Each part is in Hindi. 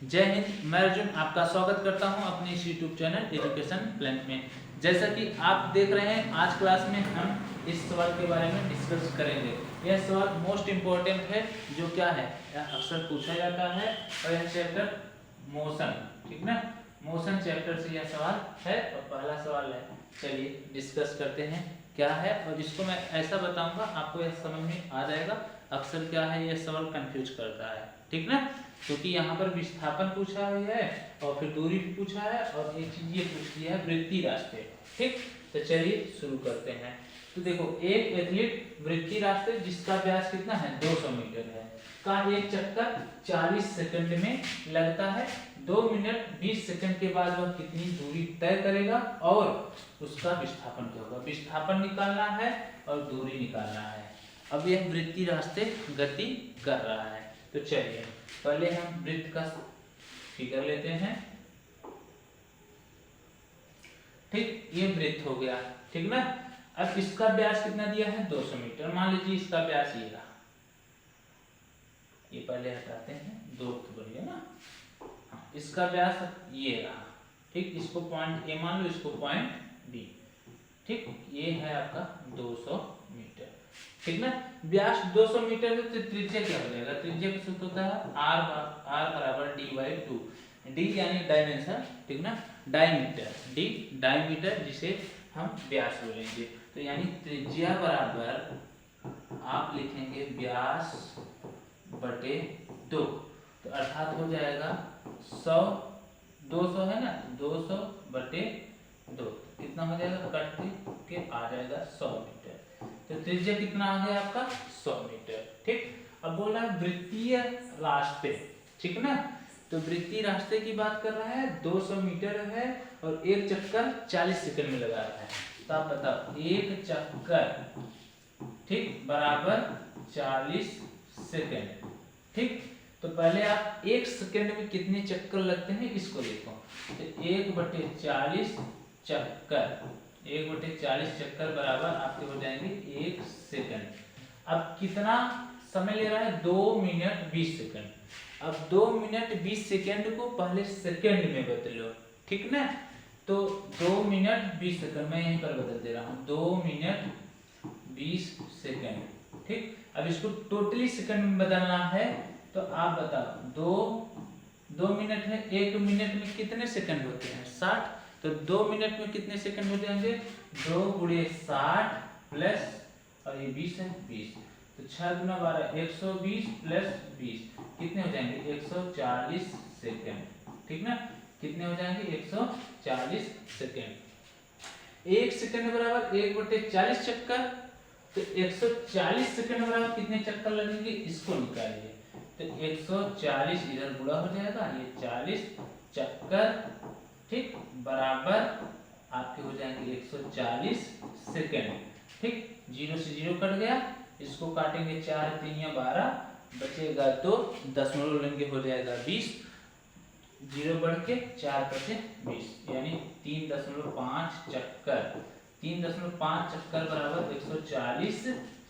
जय हिंद। मैं अर्जुन आपका स्वागत करता हूं अपने इस यूट्यूब चैनल एजुकेशन प्लान में। जैसा कि आप देख रहे हैं, आज क्लास में हम इस सवाल के बारे में डिस्कस करेंगे। यह सवाल मोस्ट इम्पोर्टेंट है, जो क्या है अक्सर पूछा जाता है, और यह चैप्टर मोशन, ठीक ना, मोशन चैप्टर से यह सवाल है और पहला सवाल है। चलिए डिस्कस करते हैं क्या है, और इसको मैं ऐसा बताऊंगा आपको यह समझ में आ जाएगा। अक्सर क्या है, यह सवाल कंफ्यूज करता है, ठीक ना, क्योंकि यहाँ पर विस्थापन पूछा है और फिर दूरी भी पूछा है, और एक चीज ये पूछ लिया है वृत्तीय रास्ते। ठीक, तो चलिए शुरू करते हैं। तो देखो, एक एथलीट वृत्तीय रास्ते जिसका व्यास कितना है 200 मीटर है का एक चक्कर 40 सेकंड में लगता है। 2 मिनट 20 सेकंड के बाद वह कितनी दूरी तय करेगा और उसका विस्थापन क्या होगा। विस्थापन निकालना है और दूरी निकालना है। अब यह वृत्तीय रास्ते गति कर रहा है, तो चलिए पहले हम वृत्त का फिगर लेते हैं। ठीक, ये वृत्त हो गया, ठीक ना। अब इसका व्यास कितना दिया है 200 मीटर। मान लीजिए इसका व्यास ये रहा, ये पहले हटाते हैं, 2 बढ़िया ना। हाँ, इसका व्यास ये रहा, ठीक। इसको पॉइंट ए मान लो, इसको पॉइंट बी, ठीक। ये है आपका 200 मीटर, ठीक ना। व्यास 200 मीटर है, तो त्रिज्या क्या हो जाएगा। त्रिज्या का सूत्र होता है r बराबर d/2। d यानी डायमेंशन, ठीक ना, डायमीटर, d डायमीटर जिसे हम व्यास बोलेंगे। तो यानी त्रिज्या बराबर आप लिखेंगे व्यास बटे 2, तो अर्थात हो जाएगा 100, 200 है ना, 200 बटे 2 कितना हो जाएगा, कट के आ जाएगा 100 मीटर। तो त्रिज्या कितना आ गया आपका 100 मीटर, ठीक। अब बोल रहा है वृत्तीय रास्ते, ठीक ना। तो वृत्तीय रास्ते की बात कर रहा है, 200 मीटर है और एक चक्कर 40 सेकंड में लगा रहा है। तो आप बताओ, एक चक्कर, ठीक, बराबर 40 सेकंड, ठीक। तो पहले आप एक सेकंड में कितने चक्कर लगते हैं इसको देखो। तो 1/40 चक्कर, 1/40 चक्कर बराबर आपके हो जाएंगे 1 सेकंड। अब कितना समय ले रहा है, 2 मिनट 20 सेकंड। अब 2 मिनट 20 सेकंड को पहले सेकंड में बदलो, ठीक ना। तो 2 मिनट 20 सेकंड मैं यहीं पर बदल दे रहा हूँ, 2 मिनट 20 सेकंड, ठीक। अब इसको टोटली सेकंड में बदलना है, तो आप बताओ, 2 मिनट है, 1 मिनट में कितने सेकंड होते हैं 60। तो 2 मिनट में कितने सेकंड हो जाएंगे, 2 × 60 प्लस, और ये 20 है, 20, तो 6 × 12 120 प्लस 20 कितने हो जाएंगे 140 सेकंड, ठीक ना। कितने हो जाएंगे 140 सेकंड। 1 सेकंड बराबर 1/40 चक्कर, तो 140 सेकंड बराबर कितने चक्कर लगेंगे इसको निकालिए। तो 140 इधर गुणा हो जाएगा, ये 40 चक्कर, ठीक, बराबर आपके हो जाएंगे 140 सेकंड, ठीक। 0 से 0 कट गया, इसको काटेंगे 4 × 3 = 12, बचेगा 2, दशमलव लेंगे हो जाएगा 20, 0 बढ़ के 4 × 20 यानी 3.5 चक्कर। 3.5 चक्कर बराबर 140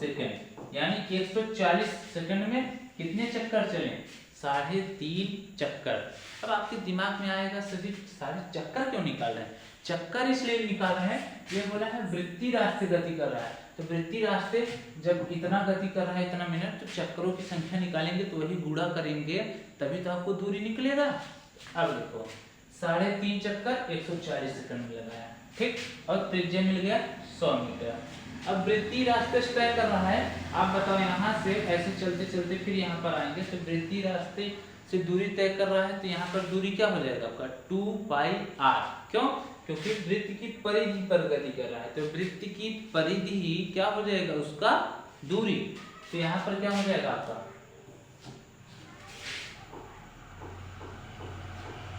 सेकंड, यानी कि 140 सेकंड में कितने चक्कर चले, 3.5 चक्कर। अब आपके दिमाग में आएगा, सभी सारे चक्कर क्यों निकाल रहे हैं। चक्कर इसलिए निकाल रहे हैं, ये बोला है वृत्तीय रास्ते गति कर रहा है। तो वृत्तीय रास्ते जब इतना गति कर रहा है, इतना मिनट, तो चक्करों की संख्या निकालेंगे तो वही गुणा करेंगे, तभी तो आपको दूरी निकलेगा। अब देखो, 3.5 चक्कर 140 सेकंड में लगाया, ठीक, और त्रिज्या मिल गया 100 मीटर। अब वृत्तीय रास्ते से तय कर रहा है, आप बताओ, यहाँ से ऐसे चलते चलते फिर यहाँ पर आएंगे, तो वृत्तीय रास्ते से दूरी तय कर रहा है, तो यहाँ पर दूरी क्या हो जाएगा आपका 2πr। क्यों, क्योंकि वृत्त की परिधि पर गति कर रहा है, तो वृत्त की परिधि क्या हो जाएगा उसका दूरी। तो यहाँ पर क्या हो जाएगा आपका,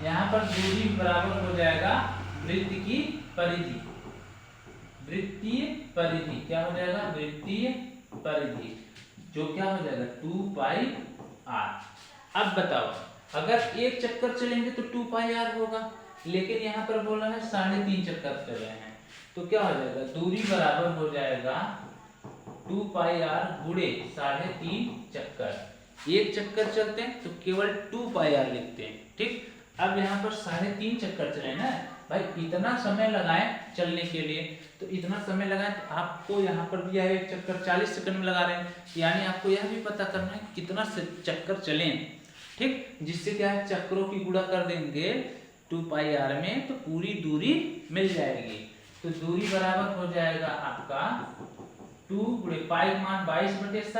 यहाँ पर दूरी बराबर हो जाएगा वृत्त की परिधि। वृत्तीय परिधि क्या हो जाएगा, वृत्तीय परिधि, जो क्या हो जाएगा 2πr। अब बताओ, अगर एक चक्कर चलेंगे तो 2πr होगा, लेकिन यहाँ पर बोला है 3.5 चक्कर चल रहे हैं, तो क्या हो जाएगा, दूरी बराबर हो जाएगा 2πr × 3.5 चक्कर। एक चक्कर चलते हैं तो केवल 2 पाई आर लिखते हैं। ठीक, अब यहाँ पर 3.5 चक्कर चले ना भाई, इतना समय लगाए चलने के लिए, तो इतना समय लगाए तो आपको यहाँ पर दिया है एक चक्कर 40 सेकंड में लगा रहे हैं, यानी आपको यह भी पता करना है कितना चक्कर चले। ठीक, जिससे क्या है चक्रों की गुणा कर देंगे 2 पाई आर में तो पूरी दूरी मिल जाएगी। तो दूरी बराबर हो जाएगा आपका 2 गुणे पाई का मान 22/7,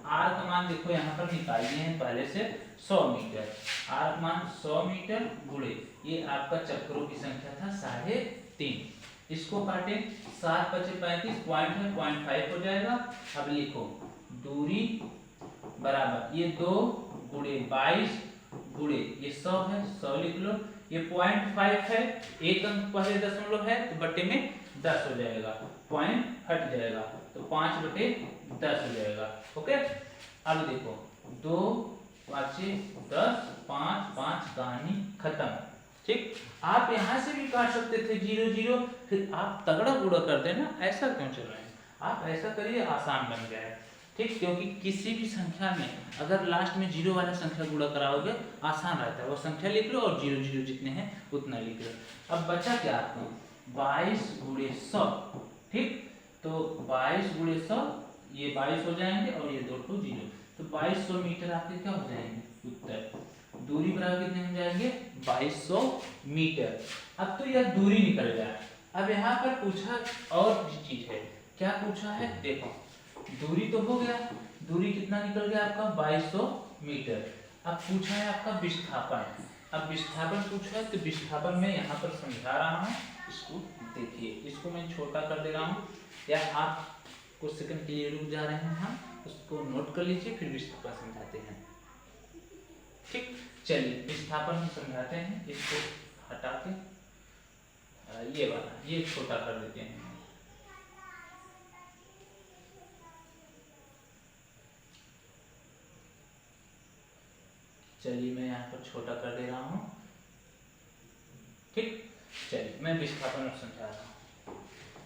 आर का मान देखो यहाँ पर निकाल दिए हैं पहले से 100 मीटर, आर का मान 100 मीटर गुणे ये आपका चक्रों की संख्या था 3.5। इसको काटे 7 × 5 = 35, पॉइंट है 0.5 हो जाएगा। अब लिखो दूरी बराबर ये 2 गुणे 22 गुणे ये 100 है, 100 लिख लो, ये 0.5 है, एक अंक पहले दशमलव है तो बटे में 10 हो जाएगा, पॉइंट हट जाएगा तो 5/10 हो जाएगा। ओके, अब देखो 2 5 10 5 5 कहानी खत्म। ठीक, आप यहाँ से भी काट सकते थे 0 0, फिर आप तगड़ा गुणा कर देना, ऐसा क्यों चल रहे हैं आप, ऐसा करिए आसान बन गया है। ठीक, क्योंकि किसी भी संख्या में अगर लास्ट में 0 वाला संख्या गुणा कराओगे आसान रहता है, वो संख्या लिख लो और 0 0 जितने हैं उतना लिख लो। अब बचा क्या आपको 22 गुणे 100। ठीक, तो 22 गुणे 100 ये 22 हो जाएंगे और ये 2 2 0, तो 2200 मीटर आपके क्या हो जाएंगे उत्तर। दूरी बराबर कितने हो जाएंगे 2200 मीटर। अब तो यह दूरी निकल गया। अब यहाँ पर पूछा और भी चीज है, क्या पूछा है देखो, दूरी तो हो गया, दूरी कितना निकल गया आपका 2200 मीटर। अब पूछा है आपका विस्थापन। अब विस्थापन पूछा है तो विस्थापन मैं यहाँ पर समझा रहा हूँ, इसको देखिए, इसको मैं छोटा कर दे रहा हूँ, या आप कुछ सेकंड के लिए रुक जा रहे हैं, हम उसको नोट कर लीजिए फिर विस्थापन समझाते हैं। ठीक, चलिए विस्थापन हम समझाते हैं, इसको हटा के ये वाला ये छोटा कर देते हैं। चलिए मैं यहाँ पर छोटा कर दे रहा हूँ। ठीक, चलिए मैं विस्थापन समझा रहा हूँ।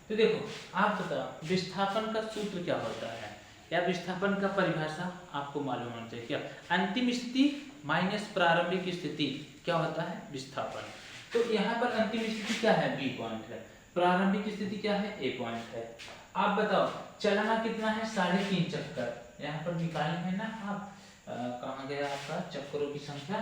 तो देखो आप बताओ विस्थापन का सूत्र क्या होता है, या विस्थापन का परिभाषा आपको मालूम होना चाहिए। क्या अंतिम स्थिति माइनस प्रारंभिक स्थिति क्या होता है विस्थापन। तो यहाँ पर अंतिम स्थिति क्या है बी पॉइंट है, प्रारंभिक स्थिति क्या है ए पॉइंट है। आप बताओ चलना कितना है 3.5 चक्कर, यहाँ पर निकाले है ना आप, कहाँ गया आपका चक्रों की संख्या,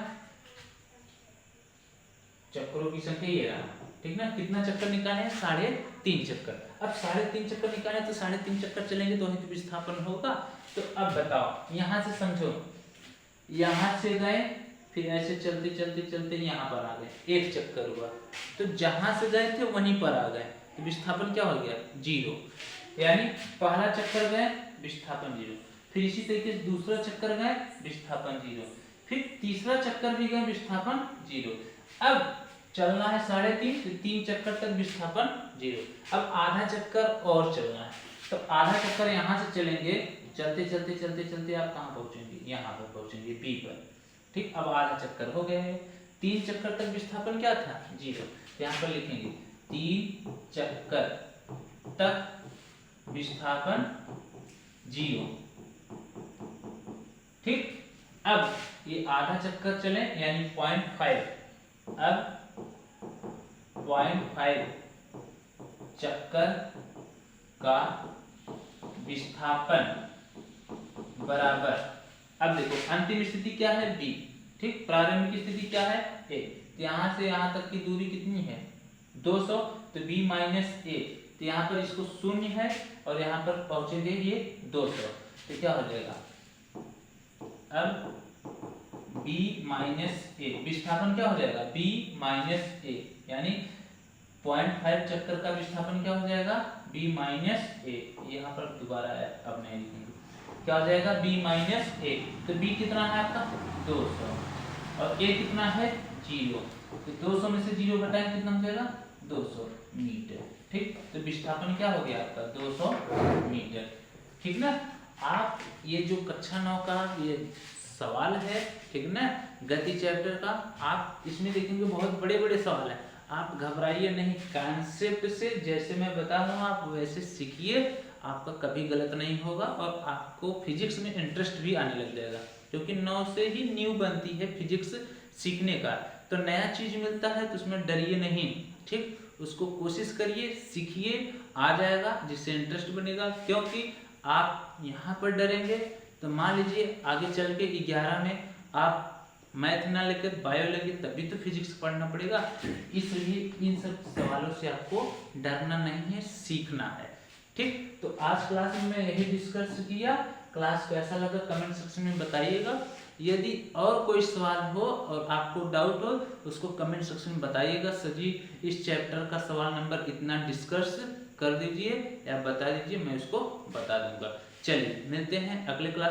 चक्रों की संख्या ये रहा। ठीक ना, कितना चक्कर निकाले हैं 3.5 चक्कर। अब 3.5 चक्कर निकाले तो 3.5 चक्कर चलेंगे तो ही विस्थापन होगा। तो अब बताओ यहाँ से समझो, यहाँ से गए फिर ऐसे चलते चलते चलते यहाँ पर आ गए, एक चक्कर हुआ, तो जहां से गए थे वहीं पर आ गए, तो विस्थापन क्या हो गया 0। यानी पहला चक्कर गए विस्थापन 0, फिर इसी तरीके से दूसरा चक्कर गए विस्थापन 0, फिर तीसरा चक्कर भी गए विस्थापन 0। अब चलना है 3.5, तो 3 चक्कर तक विस्थापन 0। अब आधा चक्कर और चलना है, तो आधा चक्कर यहाँ से चलेंगे, चलते चलते चलते चलते आप कहाँ पहुंचेंगे, यहाँ पर पहुंचेंगे बी पर। ठीक, अब आधा चक्कर हो गए हैं, 3 चक्कर तक विस्थापन क्या था 0, यहाँ पर लिखेंगे 3 चक्कर तक विस्थापन 0। ठीक, अब ये आधा चक्कर चले यानी 0.5, अब 0.5 चक्कर का विस्थापन बराबर, अब देखो अंतिम स्थिति क्या है बी, ठीक, प्रारंभिक स्थिति क्या है ए, तो यहाँ से यहाँ तक की दूरी कितनी है 200, तो b माइनस ए, तो यहाँ पर इसको 0 है और यहाँ पर पहुंचेंगे ये 200, तो क्या हो जाएगा अब b माइनस ए, विस्थापन क्या हो जाएगा b माइनस ए, यानी 0.5 चक्कर का विस्थापन क्या हो जाएगा b माइनस ए, यहाँ पर दोबारा अब नहीं लिखेंगे, क्या हो जाएगा b माइनस ए, तो b कितना है आपका 200 और a कितना है 0, तो 200 में से 0 घटाएं कितना हो जाएगा 200 मीटर। ठीक, तो विस्थापन क्या हो गया आपका 200 मीटर। ठीक ना, आप ये जो कक्षा 9 का ये सवाल है, ठीक ना, गति चैप्टर का, आप इसमें देखेंगे बहुत बड़े बड़े सवाल है, आप घबराइए नहीं, कॉन्सेप्ट से जैसे मैं बता रहा हूँ आप वैसे सीखिए, आपका कभी गलत नहीं होगा और आपको फिजिक्स में इंटरेस्ट भी आने लग जाएगा। क्योंकि 9 से ही न्यू बनती है फिजिक्स सीखने का। तो नया चीज मिलता है तो उसमें डरिए नहीं, ठीक, उसको कोशिश करिए, सीखिए, आ जाएगा, जिससे इंटरेस्ट बनेगा। क्योंकि आप यहाँ पर डरेंगे तो मान लीजिए आगे चल के 11 में आप मैथ ना लेकर बायो लेंगे तभी तो फिजिक्स पढ़ना पड़ेगा। इसलिए इन सब सवालों से आपको डरना नहीं है, सीखना है, ठीक। तो आज क्लास में मैं यही डिस्कस किया। क्लास कैसा लगा कमेंट सेक्शन में बताइएगा। यदि और कोई सवाल हो और आपको डाउट हो उसको कमेंट सेक्शन में बताइएगा। सर जी इस चैप्टर का सवाल नंबर इतना डिस्कस कर दीजिए या बता दीजिए, मैं उसको बता दूंगा। चलिए मिलते हैं अगले क्लास।